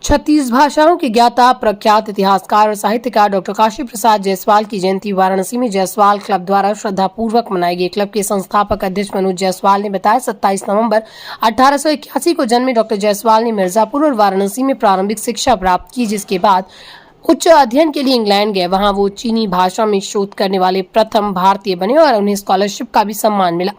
36 भाषाओं के ज्ञाता प्रख्यात इतिहासकार और साहित्यकार डॉक्टर काशी प्रसाद जायसवाल की जयंती वाराणसी में जायसवाल क्लब द्वारा श्रद्धापूर्वक मनाई गई। क्लब के संस्थापक अध्यक्ष मनोज जायसवाल ने बताया 27 नवंबर 1881 को जन्मे डॉक्टर जायसवाल ने मिर्जापुर और वाराणसी में प्रारंभिक शिक्षा प्राप्त की, जिसके बाद उच्च अध्ययन के लिए इंग्लैंड गए। वहां वो चीनी भाषा में शोध करने वाले प्रथम भारतीय बने और उन्हें स्कॉलरशिप का भी सम्मान मिला।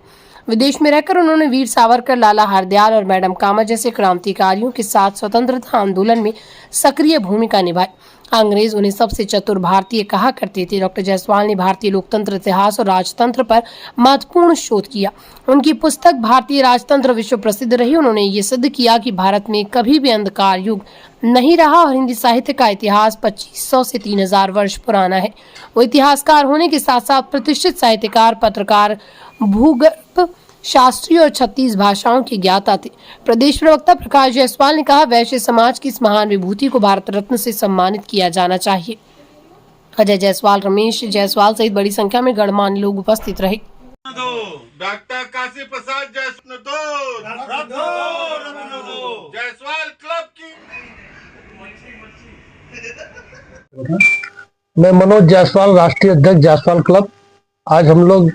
विदेश में रहकर उन्होंने वीर सावरकर, लाला हरदयाल और मैडम कामा जैसे क्रांतिकारियों के साथ स्वतंत्रता आंदोलन में सक्रिय भूमिका निभाई। अंग्रेज उन्हें सबसे चतुर भारतीय कहा करते थे। डॉक्टर जायसवाल ने भारतीय लोकतंत्र, इतिहास और राजतंत्र पर महत्वपूर्ण शोध किया। उनकी पुस्तक भारतीय राजतंत्र विश्व प्रसिद्ध रही। उन्होंने ये सिद्ध किया कि भारत में कभी भी अंधकार युग नहीं रहा और हिंदी साहित्य का इतिहास 2500 से 3000 वर्ष पुराना है। वो इतिहासकार होने के साथ साथ प्रतिष्ठित साहित्यकार, पत्रकार, भूगर्भ शास्त्री और 36 भाषाओं के ज्ञाता थे। प्रदेश प्रवक्ता प्रकाश जायसवाल ने कहा, वैश्य समाज की इस महान विभूति को भारत रत्न से सम्मानित किया जाना चाहिए। अजय जायसवाल, रमेश जायसवाल सहित बड़ी संख्या में गणमान्य लोग उपस्थित रहे। डॉक्टर काशी प्रसाद जायसवाल क्लब की। मैं मनोज जायसवाल, राष्ट्रीय अध्यक्ष जायसवाल क्लब। आज हम लोग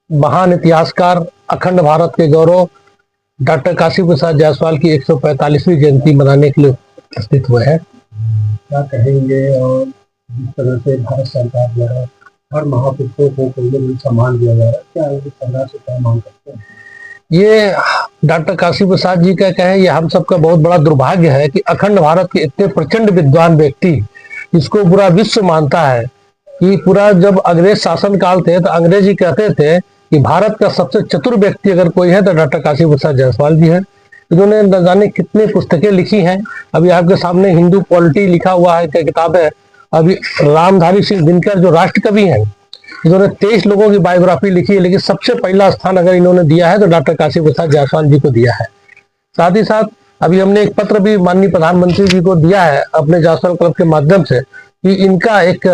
महान इतिहासकार, अखंड भारत के गौरव डॉक्टर काशी प्रसाद जायसवाल की 145वीं जयंती मनाने के लिए उपस्थित हुए हैं। क्या कहेंगे और जिस तरह से भारत सरकार द्वारा हर महापुरुषों को सम्मान दिया जा रहा है, क्या सरकार से क्या मांग करते हैं? ये डॉक्टर काशी प्रसाद जी का कहें, ये हम सबका बहुत बड़ा दुर्भाग्य है कि अखंड भारत के इतने प्रचंड विद्वान व्यक्ति, जिसको पूरा विश्व मानता है कि पूरा जब अंग्रेज शासन काल थे तो अंग्रेज ही कहते थे कि भारत का सबसे चतुर व्यक्ति अगर कोई है तो डॉक्टर काशी प्रसाद जायसवाल जी है। इन्होंने न जाने कितने पुस्तकें लिखी हैं। अभी आपके सामने हिंदू पॉलिटी लिखा हुआ है, क्या किताब है। अभी रामधारी सिंह दिनकर जो राष्ट्र कवि हैं, इन्होंने 23 लोगों की बायोग्राफी लिखी है, लेकिन सबसे पहला स्थान अगर इन्होंने दिया है तो डॉक्टर काशी प्रसाद जायसवाल जी को दिया है। साथ ही साथ अभी हमने एक पत्र भी माननीय प्रधानमंत्री जी को दिया है अपने जायसवाल क्लब के माध्यम से कि इनका एक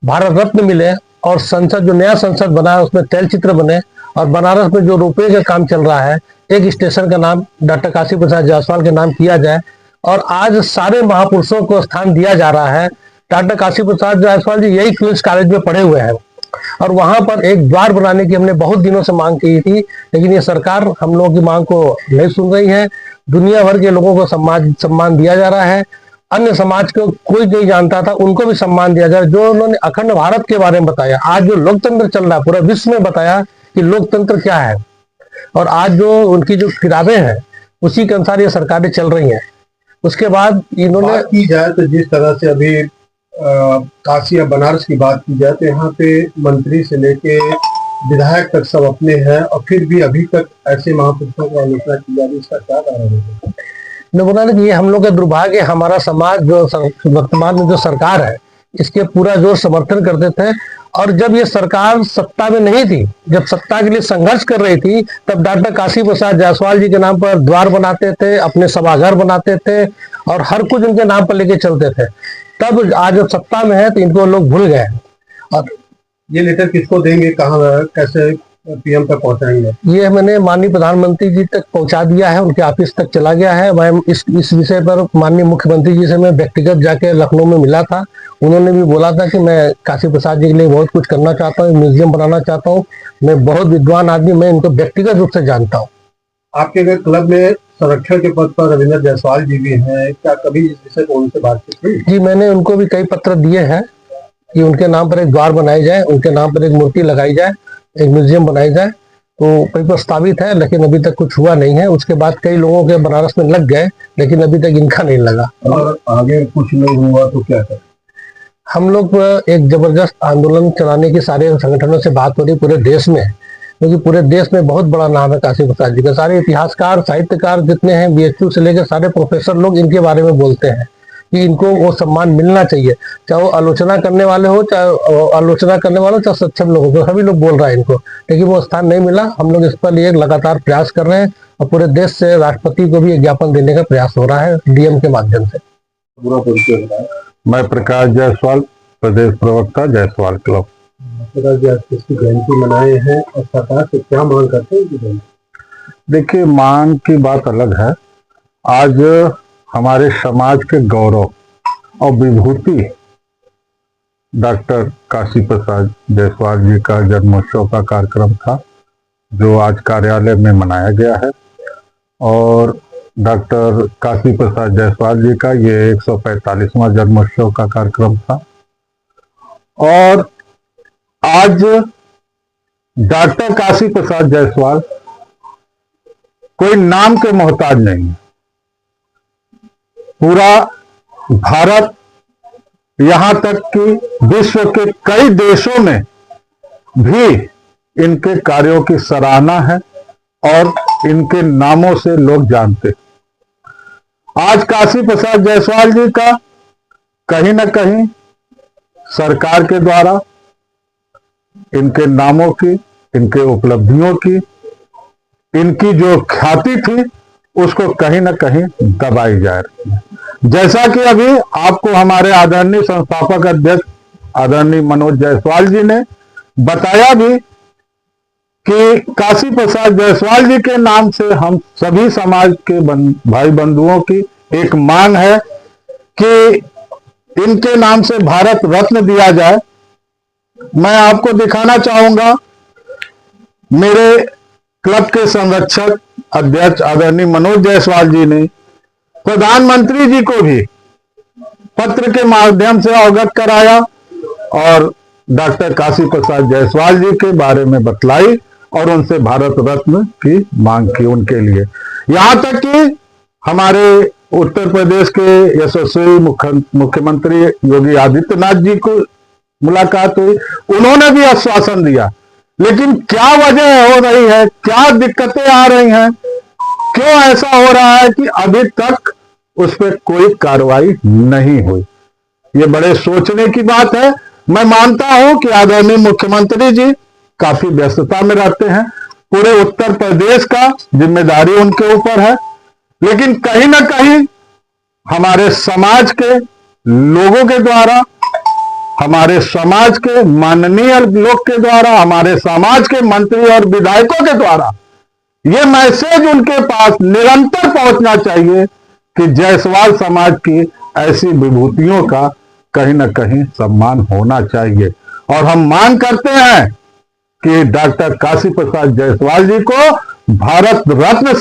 भारत रत्न मिले और संसद, जो नया संसद बना है उसमें तैलचित्र बने और बनारस में जो रोपवे का काम चल रहा है, एक स्टेशन का नाम डॉक्टर काशी प्रसाद जायसवाल के नाम किया जाए। और आज सारे महापुरुषों को स्थान दिया जा रहा है। डॉक्टर काशी प्रसाद जायसवाल जी यही क्वींस कॉलेज में पढ़े हुए हैं और वहां पर एक द्वार बनाने की हमने बहुत दिनों से मांग की थी, लेकिन ये सरकार हम लोगों की मांग को नहीं सुन रही है। दुनिया भर के लोगों को सम्मान दिया जा रहा है। अन्य समाज को कोई नहीं जानता था, उनको भी सम्मान दिया जाए। जो उन्होंने अखंड भारत के बारे में बताया, आज जो लोकतंत्र चल रहा है पूरा विश्व में बताया कि लोकतंत्र क्या है, और आज जो उनकी जो किताबें हैं उसी के अनुसार ये सरकारें चल रही हैं। उसके बाद इन्होंने बात की जाए तो जिस तरह से अभी काशी या बनारस की बात की जाए तो यहाँ पे मंत्री से लेके विधायक तक सब अपने हैं, और फिर भी अभी तक ऐसे महापुरुषों को आलोचना की जा रही है। इसका क्या कारण है? मैं बोला कि ये हम लोग का दुर्भाग्य, हमारा समाज जो वर्तमान में जो सरकार है इसके पूरा जोर समर्थन करते थे। और जब ये सरकार सत्ता में नहीं थी, जब सत्ता के लिए संघर्ष कर रही थी, तब डॉक्टर काशी प्रसाद जायसवाल जी के नाम पर द्वार बनाते थे, अपने सभागार बनाते थे और हर कुछ उनके नाम पर लेके चलते थे। तब आज जब सत्ता में है तो इनको लोग भूल गए। और ये लेटर किसको देंगे, कहाँ, कैसे पीएम तक पहुंचाएंगे? ये मैंने माननीय प्रधानमंत्री जी तक पहुंचा दिया है, उनके ऑफिस तक चला गया है। मैं इस विषय पर माननीय मुख्यमंत्री जी से मैं व्यक्तिगत जाके लखनऊ में मिला था। उन्होंने भी बोला था कि मैं काशी प्रसाद जी के लिए बहुत कुछ करना चाहता हूँ, म्यूजियम बनाना चाहता हूँ। मैं बहुत विद्वान आदमी, मैं इनको व्यक्तिगत रूप से जानता हूँ। आपके अगर क्लब में संरक्षण के पद पर रविंद्र जायसवाल जी भी हैं, क्या कभी इस विषय पर उनसे बातचीत हुई? जी, मैंने उनको भी कई पत्र दिए हैं कि उनके नाम पर एक द्वार बनाई जाए, उनके नाम पर एक मूर्ति लगाई जाए, एक म्यूजियम बनाई जाए। तो कई प्रस्तावित है, लेकिन अभी तक कुछ हुआ नहीं है। उसके बाद कई लोगों के बनारस में लग गए, लेकिन अभी तक इनका नहीं लगा। और आगे कुछ नहीं हुआ तो क्या करें? हम लोग एक जबरदस्त आंदोलन चलाने की सारे संगठनों से बात हो रही पूरे देश में, क्योंकि पूरे देश में बहुत बड़ा नाम है काशी प्रसाद जी का। सारे इतिहासकार, साहित्यकार जितने हैं, बीएचयू से लेकर सारे प्रोफेसर लोग इनके बारे में बोलते हैं कि इनको वो सम्मान मिलना चाहिए। चाहे वो आलोचना करने वाले हो, चाहे सक्षम लोग हो, सभी लोग बोल रहे हैं इनको, लेकिन वो स्थान नहीं मिला। हम लोग इस पर लिए लगातार प्रयास कर रहे हैं और पूरे देश से राष्ट्रपति को भी एक ज्ञापन देने का प्रयास हो रहा है डीएम के माध्यम से। पूरा परिचय बताएं। मैं प्रकाश जायसवाल, प्रदेश प्रवक्ता जायसवाल क्लब। इसकी जयंती मनाए हैं और सरकार से क्या मांग करते हैं? देखिए, मांग की बात अलग है। आज हमारे समाज के गौरव और विभूति डॉक्टर काशी प्रसाद जायसवाल जी का जन्मोत्सव का कार्यक्रम था, जो आज कार्यालय में मनाया गया है। और डॉक्टर काशी प्रसाद जायसवाल जी का ये 145वां जन्मोत्सव का कार्यक्रम था। और आज डॉक्टर काशी प्रसाद जायसवाल कोई नाम के मोहताज नहीं है। पूरा भारत, यहां तक कि विश्व के कई देशों में भी इनके कार्यों की सराहना है और इनके नामों से लोग जानते। आज काशी प्रसाद जायसवाल जी का कहीं न कहीं सरकार के द्वारा इनके नामों की, इनके उपलब्धियों की, इनकी जो ख्याति थी उसको कहीं न कहीं दबाई जा रही है। जैसा कि अभी आपको हमारे आदरणीय संस्थापक अध्यक्ष आदरणीय मनोज जायसवाल जी ने बताया भी कि काशी प्रसाद जायसवाल जी के नाम से हम सभी समाज के भाई बंधुओं की एक मांग है कि इनके नाम से भारत रत्न दिया जाए। मैं आपको दिखाना चाहूंगा, मेरे क्लब के संरक्षक अध्यक्ष आदरणीय मनोज जायसवाल जी ने प्रधानमंत्री जी को भी पत्र के माध्यम से अवगत कराया और डॉक्टर काशी प्रसाद जायसवाल जी के बारे में बतलाई और उनसे भारत रत्न की मांग की उनके लिए। यहां तक कि हमारे उत्तर प्रदेश के यशस्वी मुख्यमंत्री योगी आदित्यनाथ जी को मुलाकात हुई, उन्होंने भी आश्वासन दिया। लेकिन क्या वजह हो रही है, क्या दिक्कतें आ रही हैं, क्यों ऐसा हो रहा है कि अभी तक उस पर कोई कार्रवाई नहीं हुई? ये बड़े सोचने की बात है। मैं मानता हूं कि आदरणीय मुख्यमंत्री जी काफी व्यस्तता में रहते हैं, पूरे उत्तर प्रदेश का जिम्मेदारी उनके ऊपर है, लेकिन कहीं ना कहीं हमारे समाज के लोगों के द्वारा, हमारे समाज के माननीय लोग के द्वारा, हमारे समाज के मंत्री और विधायकों के द्वारा ये मैसेज उनके पास निरंतर पहुंचना चाहिए कि जायसवाल समाज की ऐसी विभूतियों का कहीं ना कहीं सम्मान होना चाहिए। और हम मांग करते हैं कि डॉक्टर काशी प्रसाद जायसवाल जी को भारत रत्न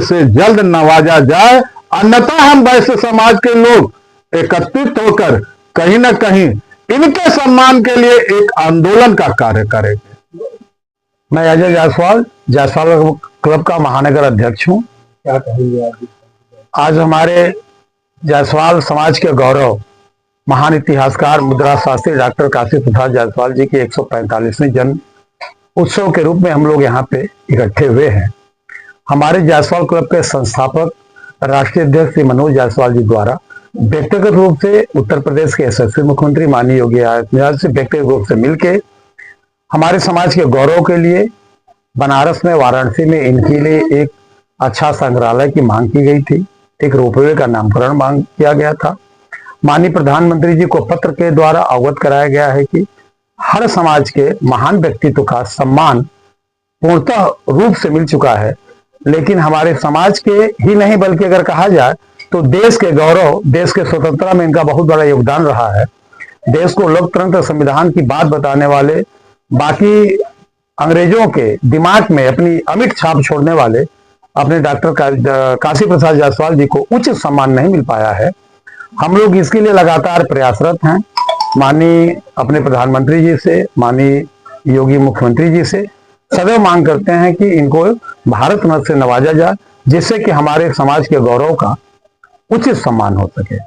से जल्द नवाजा जाए, अन्यथा हम वैश्य समाज के लोग एकत्रित होकर कहीं ना कहीं इनके सम्मान के लिए एक आंदोलन का कार्य करेंगे। मैं अजय जायसवाल क्लब का महानगर अध्यक्ष हूँ। क्या कहेंगे आप? आज हमारे जायसवाल समाज के गौरव महान इतिहासकार मुद्रा शास्त्री डॉक्टर काशी प्रसाद जायसवाल जी की 145वीं जन्म उत्सव के रूप में हम लोग यहाँ पे इकट्ठे हुए हैं। हमारे जायसवाल क्लब के संस्थापक राष्ट्रीय अध्यक्ष श्री मनोज जायसवाल जी द्वारा व्यक्तिगत रूप से उत्तर प्रदेश के यशस्वी मुख्यमंत्री माननीय योगी आदित्यनाथ से व्यक्तिगत रूप से मिलके हमारे समाज के गौरव के लिए बनारस में, वाराणसी में इनके लिए एक अच्छा संग्रहालय की मांग की गई थी, एक रोपवे का नामकरण मांग किया गया था। माननीय प्रधानमंत्री जी को पत्र के द्वारा अवगत कराया गया है कि हर समाज के महान व्यक्तित्व का सम्मान पूर्णतः रूप से मिल चुका है, लेकिन हमारे समाज के ही नहीं बल्कि अगर कहा जाए तो देश के गौरव, देश के स्वतंत्रता में इनका बहुत बड़ा योगदान रहा है। देश को लोकतंत्र संविधान की बात बताने वाले, बाकी अंग्रेजों के दिमाग में अपनी अमिट छाप छोड़ने वाले अपने डॉक्टर काशी प्रसाद जायसवाल जी को उचित सम्मान नहीं मिल पाया है। हम लोग इसके लिए लगातार प्रयासरत हैं। माननीय अपने प्रधानमंत्री जी से, माननीय योगी मुख्यमंत्री जी से सदैव मांग करते हैं कि इनको भारत रत्न से नवाजा जाए, जिससे कि हमारे समाज के गौरव का उचित सम्मान हो सके।